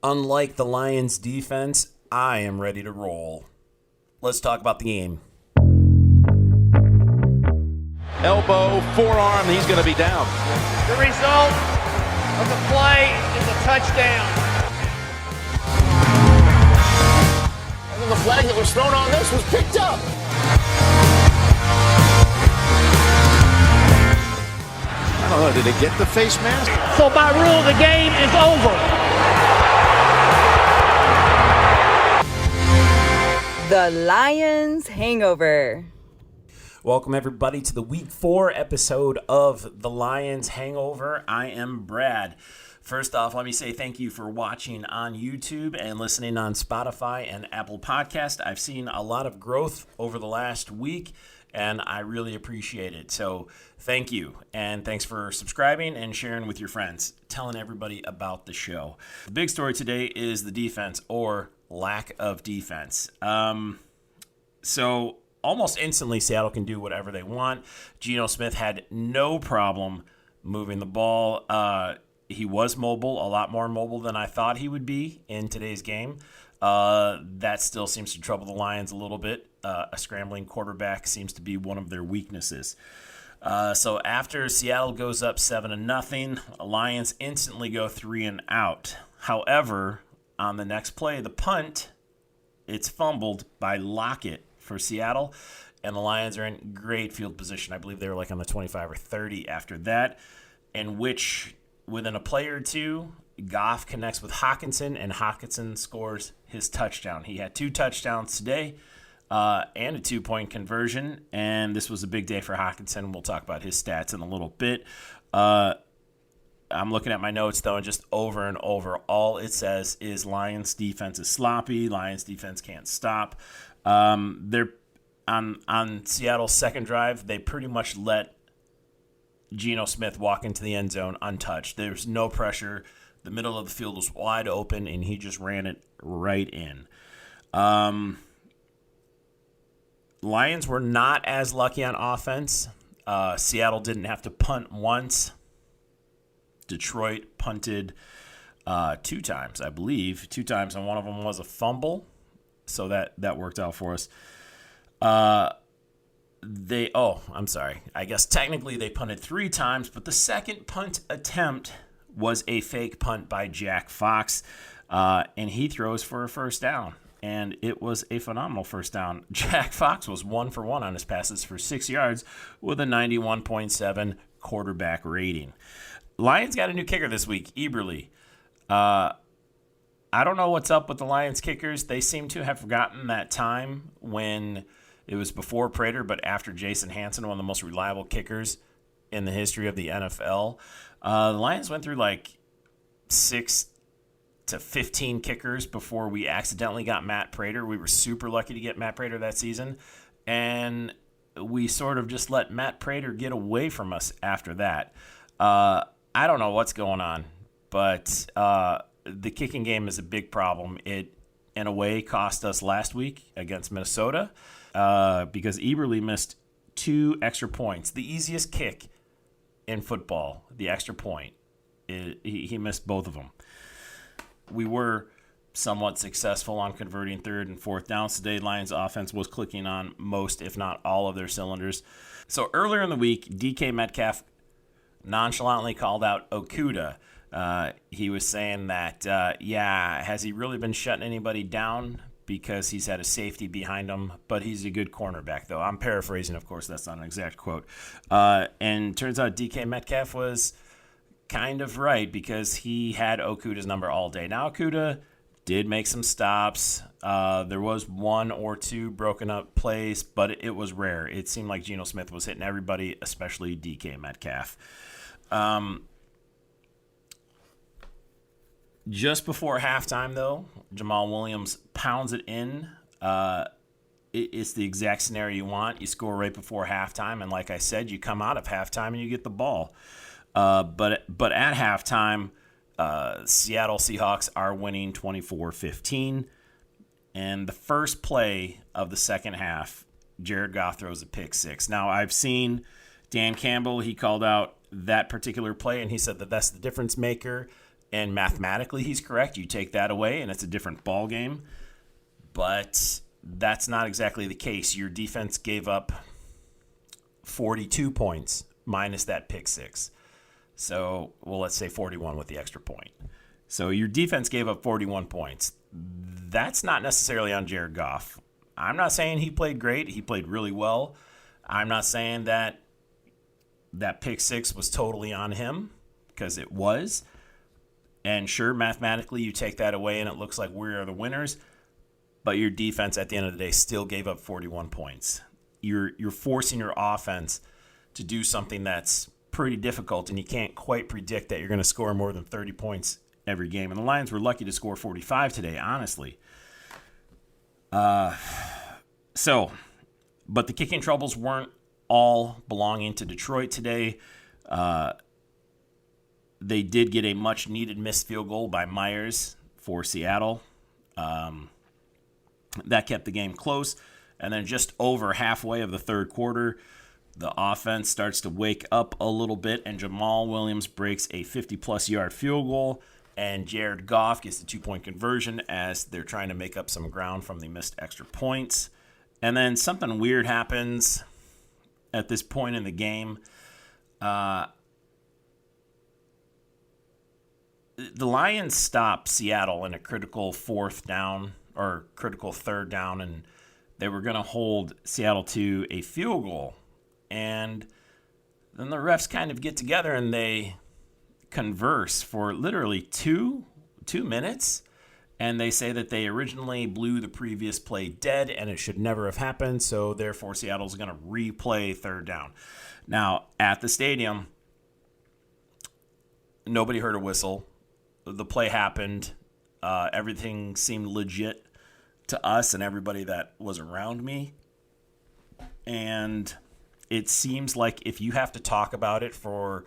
Unlike the Lions defense, I am ready to roll. Let's talk about the game. Elbow, forearm, he's going to be down. The result of the play is a touchdown. And then the flag that was thrown on this was picked up. I don't know, did it get the face mask? So by rule, the game is over. The Lions Hangover. Welcome, everybody, to the Week 4 episode of The Lions Hangover. I am Brad. First off, let me say thank you for watching on YouTube and listening on Spotify and Apple Podcast. I've seen a lot of growth over the last week, and I really appreciate it. So thank you, and thanks for subscribing and sharing with your friends, telling everybody about the show. The big story today is the defense, or lack of defense. So almost instantly, Seattle can do whatever they want. Geno Smith had no problem moving the ball. He was mobile, a lot more mobile than I thought he would be in today's game. That still seems to trouble the Lions a little bit. A scrambling quarterback seems to be one of their weaknesses. So after Seattle goes up 7-0, Lions instantly go 3 and out. However, on the next play, the punt, it's fumbled by Lockett for Seattle, and the Lions are in great field position. I believe they were like on the 25 or 30 after that, in which within a play or two, Goff connects with Hockenson, and Hockenson scores his touchdown. He had 2 touchdowns today and a 2-point conversion, and this was a big day for Hockenson. We'll talk about his stats in a little bit. I'm looking at my notes, though, and just over and over, all it says is Lions defense is sloppy. Lions defense can't stop. They're on Seattle's second drive, they pretty much let Geno Smith walk into the end zone untouched. There's no pressure. The middle of the field was wide open, and he just ran it right in. Lions were not as lucky on offense. Seattle didn't have to punt once. Detroit punted 2 times, I believe. 2 times, and one of them was a fumble. So that worked out for us. I'm sorry. I guess technically they punted 3 times, but the second punt attempt was a fake punt by Jack Fox, and he throws for a first down. And it was a phenomenal first down. Jack Fox was 1 for 1 on his passes for 6 yards with a 91.7 quarterback rating. Lions got a new kicker this week, Eberle. I don't know what's up with the Lions kickers. They seem to have forgotten that time when it was before Prater, but after Jason Hanson, one of the most reliable kickers in the history of the NFL. The Lions went through like 6 to 15 kickers before we accidentally got Matt Prater. We were super lucky to get Matt Prater that season, and we sort of just let Matt Prater get away from us after that. I don't know what's going on, but the kicking game is a big problem. It, in a way, cost us last week against Minnesota because Eberle missed 2 extra points. The easiest kick in football, the extra point, he missed both of them. We were somewhat successful on converting 3rd and 4th downs today. Lions offense was clicking on most, if not all, of their cylinders. So earlier in the week, DK Metcalf nonchalantly called out Okudah. He was saying that, has he really been shutting anybody down because he's had a safety behind him, but he's a good cornerback, though. I'm paraphrasing, of course. That's not an exact quote. And turns out DK Metcalf was kind of right because he had Okudah's number all day. Now, Okudah did make some stops. There was 1 or 2 broken up plays, but it was rare. It seemed like Geno Smith was hitting everybody, especially DK Metcalf. Just before halftime, though, Jamal Williams pounds it in. It's the exact scenario you want. You score right before halftime, and like I said, you come out of halftime and you get the ball. But at halftime, Seattle Seahawks are winning 24-15. And the first play of the second half, Jared Goff throws a pick 6. Now, I've seen Dan Campbell, he called out that particular play, and he said that that's the difference maker. and mathematically he's correct. You take that away, and it's a different ball game. But that's not exactly the case. Your defense gave up 42 points minus that pick six. So, well, let's say 41 with the extra point. So your defense gave up 41 points. That's not necessarily on Jared Goff. I'm not saying he played great. He played really well. I'm not saying that pick six was totally on him, because it was. And sure, mathematically, you take that away and it looks like we are the winners. But your defense at the end of the day still gave up 41 points. You're forcing your offense to do something that's pretty difficult, and you can't quite predict that you're going to score more than 30 points every game. And the Lions were lucky to score 45 today, honestly. But the kicking troubles weren't all belonging to Detroit today. They did get a much-needed missed field goal by Myers for Seattle. That kept the game close. And then just over halfway of the third quarter, the offense starts to wake up a little bit, and Jamal Williams breaks a 50-plus yard field goal, and Jared Goff gets the 2-point conversion as they're trying to make up some ground from the missed extra points. And then something weird happens at this point in the game. The Lions stop Seattle in a critical fourth down or critical third down, and they were going to hold Seattle to a field goal. And then the refs kind of get together and they converse for literally two minutes. And they say that they originally blew the previous play dead and it should never have happened. So therefore, Seattle's going to replay third down. Now, at the stadium, nobody heard a whistle. The play happened. Everything seemed legit to us and everybody that was around me. And it seems like if you have to talk about it for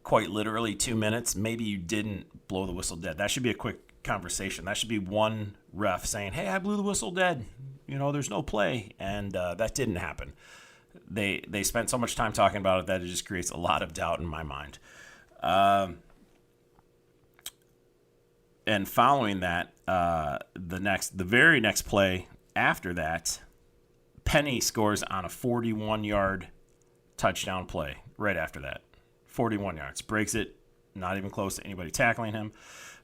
quite literally 2 minutes, maybe you didn't blow the whistle dead. That should be a quick conversation. That should be one ref saying, hey, I blew the whistle dead. There's no play. And that didn't happen. They spent so much time talking about it that it just creates a lot of doubt in my mind. And following that, the very next play after that, Penny scores on a 41-yard touchdown play right after that. 41 yards. Breaks it. Not even close to anybody tackling him.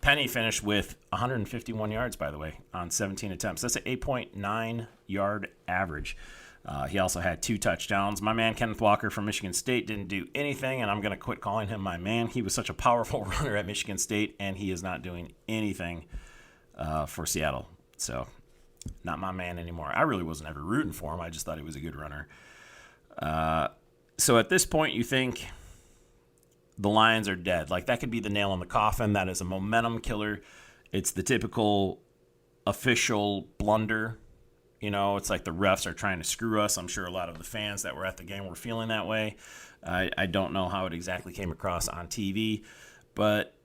Penny finished with 151 yards, by the way, on 17 attempts. That's an 8.9-yard average. He also had 2 touchdowns. My man, Kenneth Walker from Michigan State, didn't do anything, and I'm going to quit calling him my man. He was such a powerful runner at Michigan State, and he is not doing anything for Seattle. So, not my man anymore. I really wasn't ever rooting for him. I just thought he was a good runner. So at this point, you think the Lions are dead. Like, that could be the nail in the coffin. That is a momentum killer. It's the typical official blunder. It's like the refs are trying to screw us. I'm sure a lot of the fans that were at the game were feeling that way. I don't know how it exactly came across on TV, but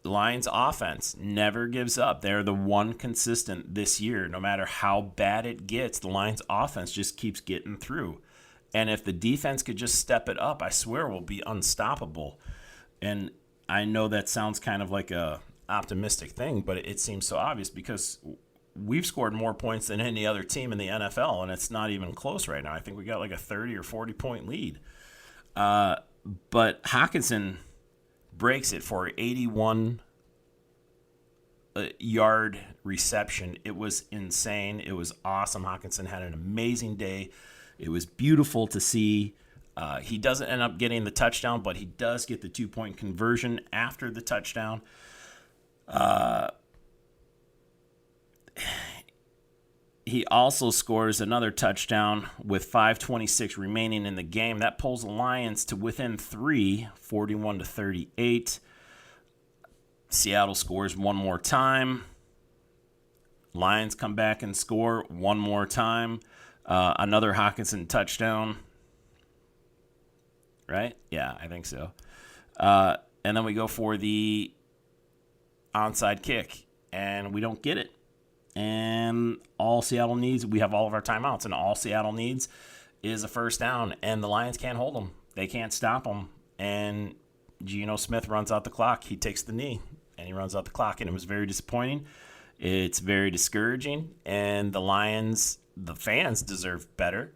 the Lions offense never gives up. They're the one consistent this year. No matter how bad it gets, the Lions offense just keeps getting through. And if the defense could just step it up, I swear we'll be unstoppable. And I know that sounds kind of like a optimistic thing, but it seems so obvious because we've scored more points than any other team in the NFL, and it's not even close right now. I think we got like a 30 or 40-point lead. But Hockenson breaks it for 81-yard reception. It was insane. It was awesome. Hockenson had an amazing day. It was beautiful to see. He doesn't end up getting the touchdown, but he does get the 2-point conversion after the touchdown. He also scores another touchdown with 5:26 remaining in the game. That pulls the Lions to within 3, 41-38. Seattle scores one more time. Lions come back and score one more time. Another Hockenson touchdown. Right? Yeah, I think so. And then we go for the onside kick, and we don't get it. And all Seattle needs, we have all of our timeouts, and all Seattle needs is a first down, and the Lions can't hold them. They can't stop them. And Geno Smith runs out the clock. He takes the knee, and he runs out the clock, and it was very disappointing. It's very discouraging, and the Lions, the fans deserve better.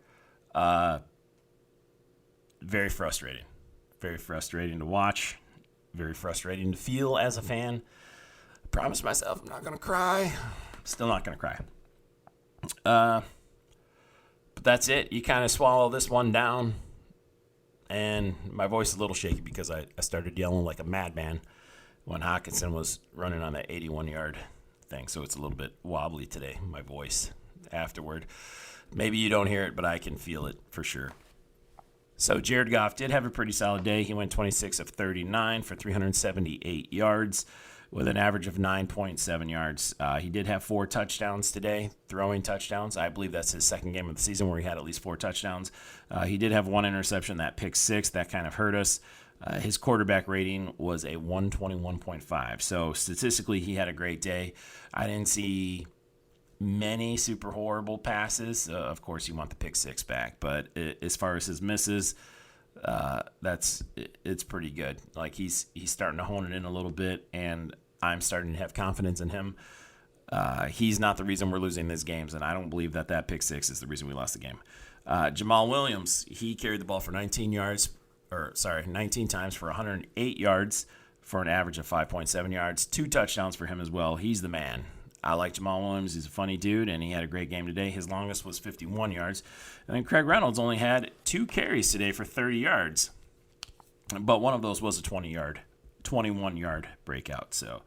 Very frustrating. Very frustrating to watch. Very frustrating to feel as a fan. I promised myself I'm not going to cry. Still not going to cry. But that's it. You kind of swallow this one down. And my voice is a little shaky because I started yelling like a madman when Hockenson was running on that 81-yard thing. So it's a little bit wobbly today, my voice afterward. Maybe you don't hear it, but I can feel it for sure. So Jared Goff did have a pretty solid day. He went 26 of 39 for 378 yards with an average of 9.7 yards. He did have 4 touchdowns today, throwing touchdowns. I believe that's his second game of the season where he had at least 4 touchdowns. He did have 1 interception, that pick 6. That kind of hurt us. His quarterback rating was a 121.5. So statistically, he had a great day. I didn't see many super horrible passes. Of course, you want the pick 6 back. But as far as his misses, it's pretty good. Like he's starting to hone it in a little bit, and I'm starting to have confidence in him. He's not the reason we're losing these games, and I don't believe that pick 6 is the reason we lost the game. Jamal Williams, he carried the ball for 19 times for 108 yards for an average of 5.7 yards. 2 touchdowns for him as well. He's the man. I like Jamal Williams. He's a funny dude, and he had a great game today. His longest was 51 yards. And then Craig Reynolds only had 2 carries today for 30 yards. But one of those was a 21-yard breakout. So,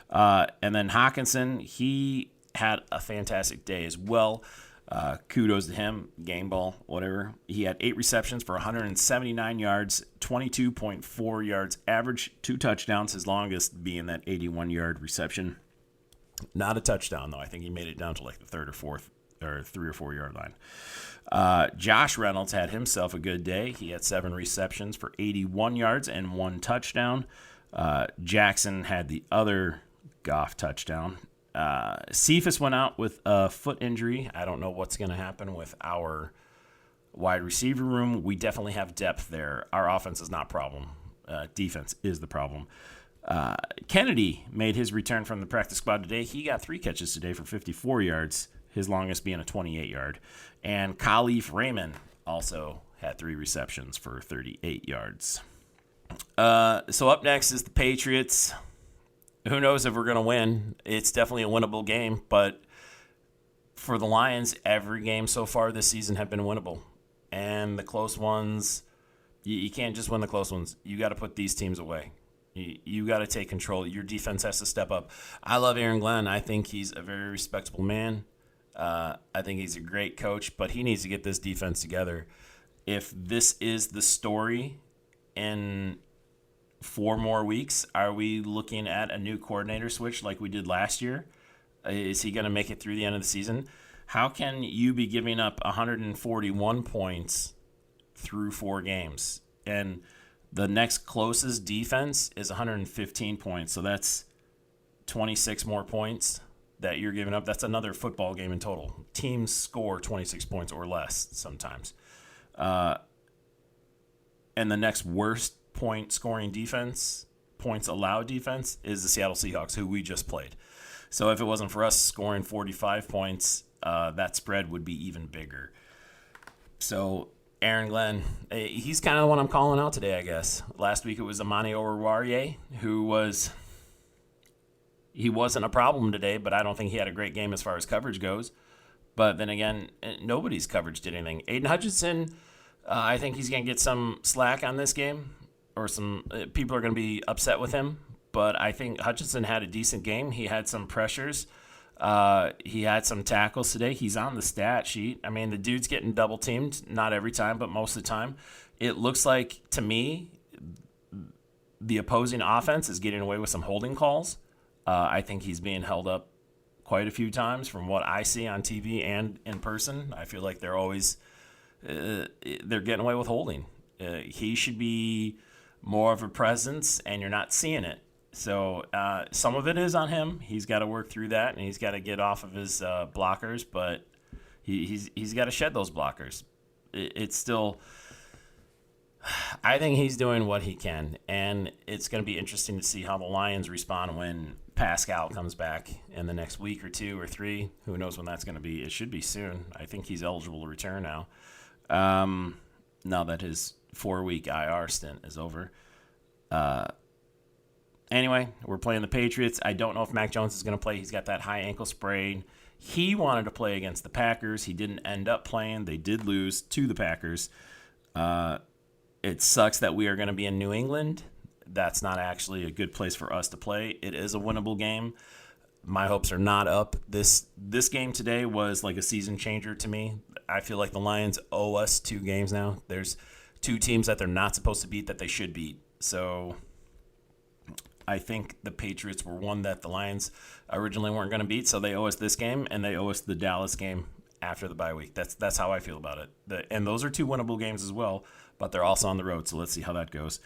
and then Hockenson, he had a fantastic day as well. Kudos to him, game ball, whatever. He had 8 receptions for 179 yards, 22.4 yards average, 2 touchdowns, his longest being that 81-yard reception. Not a touchdown, though. I think he made it down to like the 3rd or 4th or 3 or 4 yard line. Josh Reynolds had himself a good day. He had 7 receptions for 81 yards and 1 touchdown. Jackson had the other Goff touchdown. Cephas went out with a foot injury. I don't know what's going to happen with our wide receiver room. We definitely have depth there. Our offense is not a problem. Defense is the problem. Kennedy made his return from the practice squad today. He got 3 catches today for 54 yards, his longest being a 28-yard. And Khalif Raymond also had 3 receptions for 38 yards. So up next is the Patriots. Who knows if we're going to win? It's definitely a winnable game, but for the Lions, every game so far this season have been winnable. And the close ones, you can't just win the close ones. You got to put these teams away. You got to take control. Your defense has to step up. I love Aaron Glenn. I think he's a very respectable man. I think he's a great coach, but he needs to get this defense together. If this is the story in 4 more weeks, are we looking at a new coordinator switch like we did last year? Is he going to make it through the end of the season? How can you be giving up 141 points through 4 games? And the next closest defense is 115 points, so that's 26 more points that you're giving up. That's another football game in total. Teams score 26 points or less sometimes. And the next worst point-scoring defense, points allowed defense, is the Seattle Seahawks, who we just played. So if it wasn't for us scoring 45 points, that spread would be even bigger. So Aaron Glenn, he's kind of the one I'm calling out today, I guess. Last week it was Amani Oruwariye, he wasn't a problem today, but I don't think he had a great game as far as coverage goes. But then again, nobody's coverage did anything. Aiden Hutchinson, I think he's going to get some slack on this game, or some people are going to be upset with him. But I think Hutchinson had a decent game. He had some pressures. He had some tackles today. He's on the stat sheet. I mean, the dude's getting double teamed, not every time, but most of the time. It looks like, to me, the opposing offense is getting away with some holding calls. I think he's being held up quite a few times from what I see on TV and in person. I feel like they're always they're getting away with holding. He should be more of a presence, and you're not seeing it. So some of it is on him. He's got to work through that, and he's got to get off of his blockers, but he's got to shed those blockers. It's still I think he's doing what he can, and it's going to be interesting to see how the Lions respond when Pascal comes back in the next week or 2 or 3. Who knows when that's going to be? It should be soon. I think he's eligible to return now. Now that his 4-week IR stint is over. Anyway, we're playing the Patriots. I don't know if Mac Jones is going to play. He's got that high ankle sprain. He wanted to play against the Packers. He didn't end up playing. They did lose to the Packers. It sucks that we are going to be in New England. That's not actually a good place for us to play. It is a winnable game. My hopes are not up. This game today was like a season changer to me. I feel like the Lions owe us 2 games now. There's 2 teams that they're not supposed to beat that they should beat. So I think the Patriots were one that the Lions originally weren't going to beat, so they owe us this game, and they owe us the Dallas game after the bye week. That's how I feel about it. And those are 2 winnable games as well, but they're also on the road, so let's see how that goes.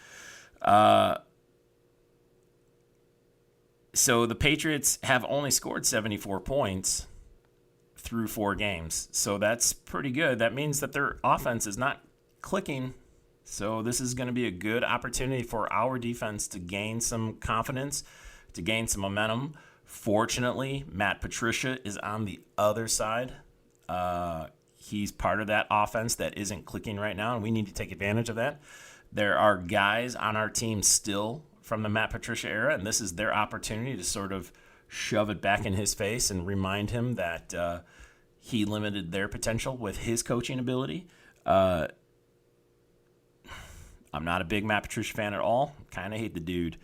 So the Patriots have only scored 74 points through 4 games, so that's pretty good. That means that their offense is not clicking. So this is going to be a good opportunity for our defense to gain some confidence, to gain some momentum. Fortunately, Matt Patricia is on the other side. He's part of that offense that isn't clicking right now, and we need to take advantage of that. There are guys on our team still from the Matt Patricia era, and this is their opportunity to sort of shove it back in his face and remind him that he limited their potential with his coaching ability. I'm not a big Matt Patricia fan at all. Kind of hate the dude.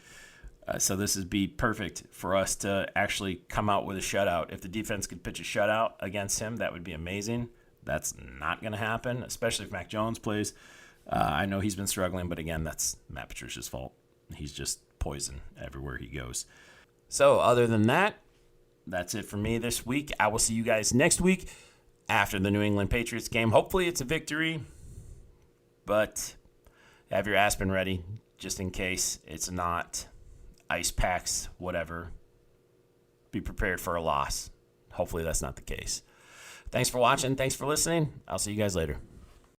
So this would be perfect for us to actually come out with a shutout. If the defense could pitch a shutout against him, that would be amazing. That's not going to happen, especially if Mac Jones plays. I know he's been struggling, but again, that's Matt Patricia's fault. He's just poison everywhere he goes. So other than that, that's it for me this week. I will see you guys next week after the New England Patriots game. Hopefully it's a victory, but have your aspirin ready just in case it's not. Ice packs, whatever. Be prepared for a loss. Hopefully that's not the case. Thanks for watching. Thanks for listening. I'll see you guys later.